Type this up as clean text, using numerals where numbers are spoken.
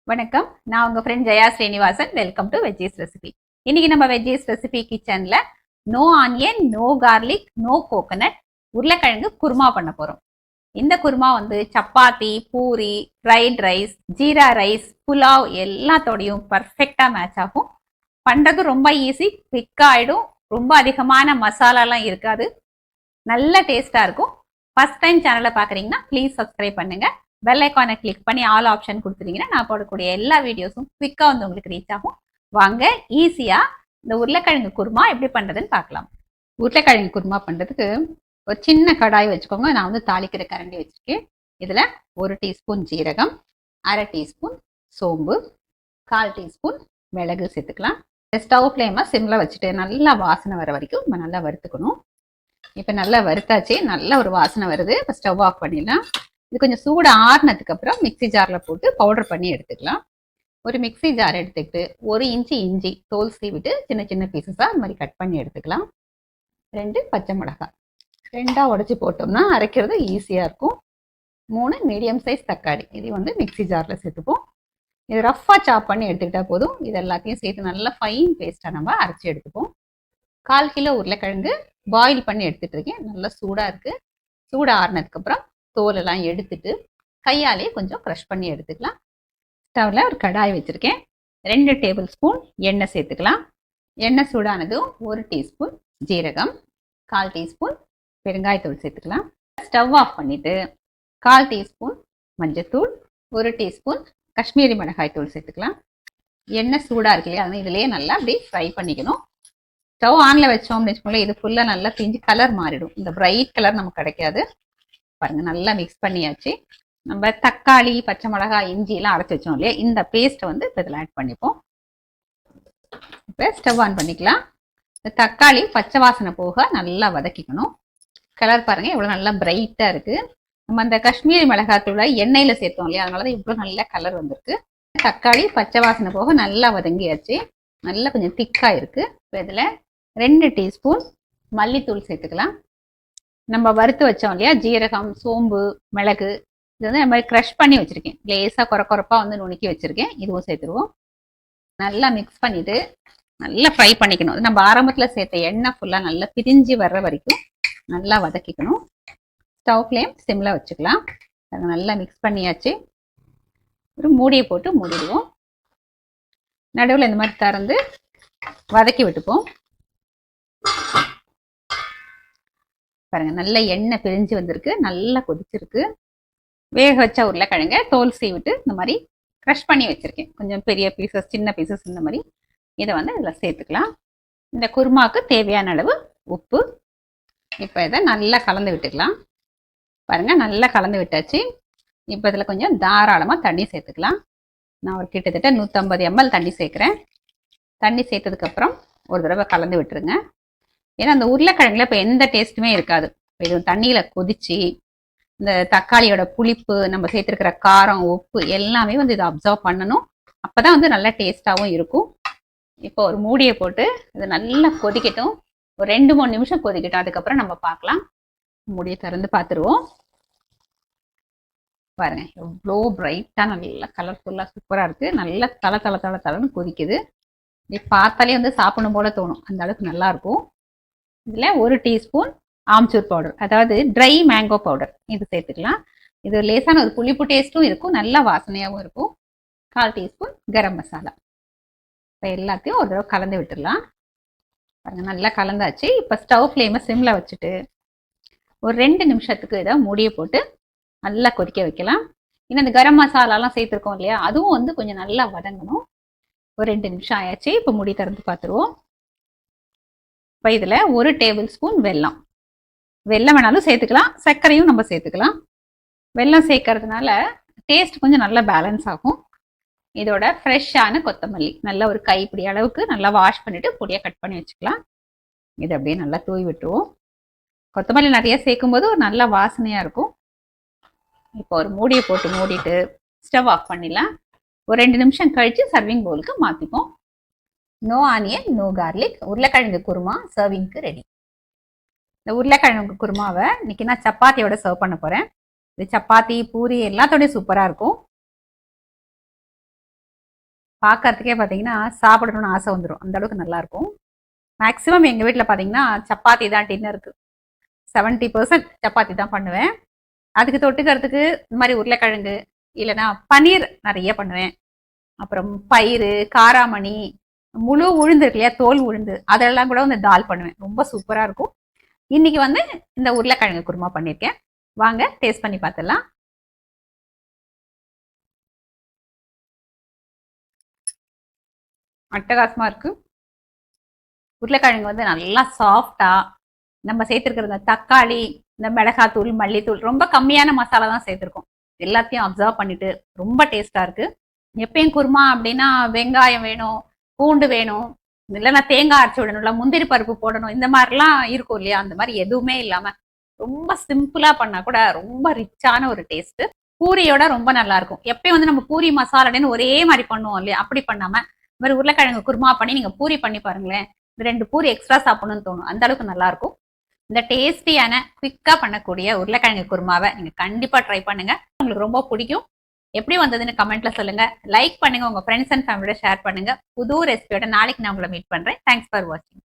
வணக்கம். நான் உங்க friend Jaya Srinivasan. Welcome to veggies recipe. இன்னைக்கு நம்ம வெஜ்ஜீஸ் ரெசிபி கிச்சன்ல no onion, no garlic, no coconut உருளைக்கிழங்கு குருமா பண்ண போறோம். இந்த குருமா வந்து chapati, puri, fried rice, jeera rice, pulao எல்லாத்தோடையும் பர்ஃபெக்டா மேட்ச் ஆகும். பண்றது ரொம்ப ஈஸி, குவிக்கா ஆயிடும். ரொம்ப அதிகமான மசாலாலாம் இருக்காது. நல்ல டேஸ்டா இருக்கும். ஃபர்ஸ்ட் டைம் சேனலை பாக்குறீங்கன்னா ப்ளீஸ் சப்ஸ்கிரைப் பண்ணுங்க. பெல் ஐக்கானை கிளிக் பண்ணி ஆல் ஆப்ஷன் கொடுத்துட்டீங்கன்னா நான் போடக்கூடிய எல்லா வீடியோஸும் குவிக்கா வந்து உங்களுக்கு ரீச் ஆகும். வாங்க ஈஸியா இந்த உருளைக்கிழங்கு குருமா எப்படி பண்றதுன்னு பார்க்கலாம். உருளைக்கிழங்கு குருமா பண்றதுக்கு ஒரு சின்ன கடாய் வச்சுக்கோங்க. நான் வந்து தாளிக்கிற கரண்டி வச்சிருக்கேன். இதுல 1 டீஸ்பூன் ஜீரகம், 1/2 டீஸ்பூன் சோம்பு, 1/4 டீஸ்பூன் மிளகு சேர்த்துக்கலாம். ஸ்டவ் ஃப்ளேமை சிம்ல வச்சுட்டு நல்லா வாசனை வர வரைக்கும் நம்ம நல்லா வறுத்துக்கணும். இப்போ நல்லா வறுத்தாச்சு, நல்ல ஒரு வாசனை வருது. இப்போ ஸ்டவ் ஆஃப் பண்ணிடலாம். இது கொஞ்சம் சூடு ஆறுனதுக்கு அப்புறம் மிக்சி ஜாரில் போட்டு பவுடர் பண்ணி எடுத்துக்கலாம். ஒரு மிக்சி ஜார் எடுத்துக்கிட்டு 1 இன்ச்சு இஞ்சி தோல் சீவிட்டு சின்ன சின்ன பீசஸாக இந்த மாதிரி கட் பண்ணி எடுத்துக்கலாம். 2 பச்சை மிளகாய் 2ஆ உடச்சி போட்டோம்னா அரைக்கிறது ஈஸியாக இருக்கும். 3 மீடியம் சைஸ் தக்காளி இது வந்து மிக்சி ஜாரில் சேர்த்துப்போம். இது ரஃப்பாக சாப் பண்ணி எடுத்துக்கிட்டா போதும். இது எல்லாத்தையும் சேர்த்து நல்லா ஃபைன் பேஸ்ட்டாக நம்ம அரைச்சி எடுத்துப்போம். 1/4 கிலோ உருளைக்கிழங்கு பாயில் பண்ணி எடுத்துட்டு இருக்கேன். நல்லா சூடாக இருக்குது. சூடு ஆறுனதுக்கப்புறம் தோலெல்லாம் எடுத்துட்டு கையாலே கொஞ்சம் க்ரஷ் பண்ணி எடுத்துக்கலாம். ஸ்டவ்வில் ஒரு கடாய் வச்சுருக்கேன். 2 டேபிள் ஸ்பூன் எண்ணெய் சேர்த்துக்கலாம். எண்ணெய் சூடானதும் 1 டீஸ்பூன் ஜீரகம், 1/4 டீஸ்பூன் பெருங்காயத்தூள் சேர்த்துக்கலாம். ஸ்டவ் ஆஃப் பண்ணிவிட்டு 1/4 டீஸ்பூன் மஞ்சத்தூள், 1 டீஸ்பூன் காஷ்மீரி மிளகாய்த்தூள் சேர்த்துக்கலாம். எண்ணெய் சூடாக இருக்கு இல்லையா, அதனால் இதிலேயே நல்லா அப்படி ஃப்ரை பண்ணிக்கணும். ஸ்டவ் ஆனில் வச்சோம் அப்படின்னு வச்சுக்கோங்களேன், இது ஃபுல்லாக நல்லா பிஞ்சு கலர் மாறிடும். இந்த பிரைட் கலர் நமக்கு கிடைக்காது. பாருங்க, நல்லா மிக்ஸ் பண்ணியாச்சு. நம்ம தக்காளி, பச்சை மிளகாய், இஞ்சி எல்லாம் அரைச்சி வச்சோம் இல்லையா, இந்த பேஸ்ட்டை வந்து இப்போ இதில் ஆட் பண்ணிப்போம். இப்போ ஸ்டவ் ஆன் பண்ணிக்கலாம். தக்காளி பச்சை வாசனை போக நல்லா வதக்கிக்கணும். கலர் பாருங்க இவ்வளோ நல்லா பிரைட்டாக இருக்குது. நம்ம அந்த காஷ்மீரி மிளகாத்தூளை எண்ணெயில் சேர்த்தோம் இல்லையா, அதனால தான் இவ்வளோ நல்ல கலர் வந்திருக்கு. தக்காளி பச்சை வாசனை போக நல்லா வதங்கியாச்சு. நல்லா கொஞ்சம் திக்காக இருக்குது. இப்போ இதில் 2 டீஸ்பூன் மல்லித்தூள் சேர்த்துக்கலாம். நம்ம வறுத்து வச்சோம் இல்லையா ஜீரகம், சோம்பு, மிளகு, இது வந்து இந்த மாதிரி க்ரஷ் பண்ணி வச்சுருக்கேன். லேசாக குறப்பாக வந்து நுணுக்கி வச்சுருக்கேன். இதுவும் சேர்த்துருவோம். நல்லா மிக்ஸ் பண்ணிவிட்டு நல்லா ஃப்ரை பண்ணிக்கணும். நம்ம ஆரம்பத்தில் சேர்த்த எண்ணெய் ஃபுல்லாக நல்லா பிரிஞ்சு வர்ற வரைக்கும் நல்லா வதக்கிக்கணும். ஸ்டவ் ஃப்ளேம் சிம்மில் வச்சுக்கலாம். அதை நல்லா மிக்ஸ் பண்ணியாச்சு. ஒரு மூடியை போட்டு மூடிடுவோம். நடுவில் இந்த மாதிரி திறந்து வதக்கி விட்டுப்போம். பாருங்க, நல்ல எண்ணெய் பிரிஞ்சு வந்திருக்கு, நல்லா கொதிச்சிருக்கு. வேக வச்ச உருளைக்கிழங்க தோல் சீவிட்டு இந்த மாதிரி க்ரஷ் பண்ணி வச்சிருக்கேன். கொஞ்சம் பெரிய பீசஸ், சின்ன பீசஸ் இந்த மாதிரி. இதை வந்து இதில் சேர்த்துக்கலாம். இந்த குருமாவுக்கு தேவையான அளவு உப்பு. இப்போ இதை நல்லா கலந்து விட்டுக்கலாம். பாருங்க, நல்லா கலந்து விட்டாச்சு. இப்போ இதில் கொஞ்சம் தாராளமாக தண்ணி சேர்த்துக்கலாம். நான் ஒரு கிட்டத்தட்ட 150 ml தண்ணி சேர்க்குறேன். தண்ணி சேர்த்ததுக்கப்புறம் ஒரு தடவை கலந்து விட்டுருங்க. ஏன்னா அந்த உருளைக்கிழங்குல இப்போ எந்த டேஸ்ட்டுமே இருக்காது. இது தண்ணியில் கொதிச்சு இந்த தக்காளியோட புளிப்பு, நம்ம சேர்த்துருக்கிற காரம், உப்பு எல்லாமே வந்து இதை அப்சர்வ் பண்ணணும். அப்போ தான் வந்து நல்லா டேஸ்ட்டாகவும் இருக்கும். இப்போ ஒரு மூடியை போட்டு இது நல்லா கொதிக்கட்டும். ஒரு 2-3 நிமிஷம் கொதிக்கட்டும். அதுக்கப்புறம் நம்ம பார்க்கலாம். மூடியை திறந்து பார்த்துருவோம். பாருங்க, எவ்வளோ பிரைட்டாக நல்லா கலர்ஃபுல்லாக சூப்பராக இருக்குது. நல்லா தலை கொதிக்குது. இப்படி பார்த்தாலே வந்து சாப்பிடணும் போல தோணும். அந்த அளவுக்கு நல்லாயிருக்கும். இதில் 1 டீஸ்பூன் ஆம்ச்சூர் பவுடர், அதாவது ட்ரை மேங்கோ பவுடர், இது சேர்த்துக்கலாம். இது லேசான ஒரு புளிப்பு டேஸ்ட்டும் இருக்கும், நல்லா வாசனையாகவும் இருக்கும். 1/4 டீஸ்பூன் கரம் மசாலா. இப்போ எல்லாத்தையும் ஒரு தடவை கலந்து விட்டுடலாம். பாருங்கள், நல்லா கலந்தாச்சு. இப்போ ஸ்டவ் ஃப்ளேமை சிம்மில் வச்சுட்டு ஒரு 2 நிமிஷத்துக்கு இதை மூடியை போட்டு நல்லா கொதிக்க வைக்கலாம். இன்னும் இந்த கரம் மசாலாலாம் சேர்த்துருக்கோம் இல்லையா, அதுவும் வந்து கொஞ்சம் நல்லா வதங்கணும். ஒரு 2 நிமிஷம் ஆயாச்சு. இப்போ மூடி திறந்து பார்த்துருவோம். இப்போ இதில் 1 டேபிள் ஸ்பூன் வெல்லம் வேணாலும் சேர்த்துக்கலாம், சர்க்கரையும் நம்ம சேர்த்துக்கலாம். வெல்லம் சேர்க்கறதுனால டேஸ்ட் கொஞ்சம் நல்லா பேலன்ஸ் ஆகும். இதோட ஃப்ரெஷ்ஷான கொத்தமல்லி நல்ல ஒரு கைப்பிடி அளவுக்கு நல்லா வாஷ் பண்ணிவிட்டு பொடியாக கட் பண்ணி வச்சுக்கலாம். இதை அப்படியே நல்லா தூவி விட்டுருவோம். கொத்தமல்லி நிறைய சேர்க்கும் போது ஒரு நல்ல வாசனையாக இருக்கும். இப்போ ஒரு மூடியை போட்டு மூடிட்டு ஸ்டவ் ஆஃப் பண்ணிடலாம். ஒரு 2 நிமிஷம் கழித்து சர்விங் பவுலுக்கு மாற்றிப்போம். நோ ஆனியன், நோ கார்லிக் உருளைக்கிழங்கு குருமா சர்விங்க்கு ரெடி. இந்த உருளைக்கிழங்கு குருமாவை இன்னைக்கு நான் சப்பாத்தியோட சர்வ் பண்ண போகிறேன். இது சப்பாத்தி, பூரி எல்லாத்தோடய சூப்பராக இருக்கும். பார்க்கறதுக்கே பார்த்தீங்கன்னா சாப்பிடணும்னு ஆசை வந்துடும், அந்த அளவுக்கு நல்லா இருக்கும். மேக்ஸிமம் எங்கள் வீட்டில் பார்த்தீங்கன்னா சப்பாத்தி தான் டின்னருக்கு. 70% சப்பாத்தி தான் பண்ணுவேன். அதுக்கு தொட்டுக்கிறதுக்கு இந்த மாதிரி உருளைக்கிழங்கு இல்லைன்னா பன்னீர் நிறைய பண்ணுவேன். அப்புறம் பயிறு, காராமணி, முழு உளுந்து இருக்கு இல்லையா, தோல் உளுந்து, அதெல்லாம் கூட வந்து தால் பண்ணுவேன். ரொம்ப சூப்பரா இருக்கும். இன்னைக்கு வந்து இந்த உருளைக்கிழங்கு குருமா பண்ணியிருக்கேன். வாங்க டேஸ்ட் பண்ணி பார்த்துடலாம். அட்டகாசமா இருக்கு. உருளைக்கிழங்கு வந்து நல்லா சாஃப்டா, நம்ம சேர்த்திருக்கிற இந்த தக்காளி, இந்த மிளகாத்தூள், மல்லித்தூள், ரொம்ப கம்மியான மசாலா தான் சேர்த்திருக்கோம். எல்லாத்தையும் அப்சர்வ் பண்ணிட்டு ரொம்ப டேஸ்டா இருக்கு. எப்பயும் குருமா அப்படின்னா வெங்காயம் வேணும், பூண்டு வேணும், இல்லைன்னா தேங்காய் அரைச்சி விடணும்ல, முந்திரி பருப்பு போடணும், இந்த மாதிரிலாம் இருக்கும் இல்லையா, அந்த மாதிரி எதுவுமே இல்லாம ரொம்ப சிம்பிளா பண்ணா கூட ரொம்ப ரிச்சான ஒரு டேஸ்ட். பூரியோட ரொம்ப நல்லா இருக்கும். எப்பயும் வந்து நம்ம பூரி மசாலான்னு ஒரே மாதிரி பண்ணுவோம் இல்லையா, அப்படி பண்ணாம இந்த மாதிரி உருளைக்கிழங்கு குருமா பண்ணி நீங்க பூரி பண்ணி பாருங்களேன், 2 பூரி எக்ஸ்ட்ரா சாப்பிடணும்னு தோணும், அந்த அளவுக்கு நல்லா இருக்கும். இந்த டேஸ்டியான குவிக்கா பண்ணக்கூடிய உருளைக்கிழங்கு குருமாவை நீங்க கண்டிப்பா ட்ரை பண்ணுங்க. உங்களுக்கு ரொம்ப பிடிக்கும். எப்படி வந்ததுன்னு கமெண்ட்ல சொல்லுங்க. லைக் பண்ணுங்க, உங்க ஃப்ரெண்ட்ஸ் அண்ட் ஃபேமிலியோட ஷேர் பண்ணுங்க. புது ரெசிபியோட நாளைக்கு நான் உங்களை மீட் பண்றேன். தேங்க்ஸ் ஃபார் வாட்சிங்.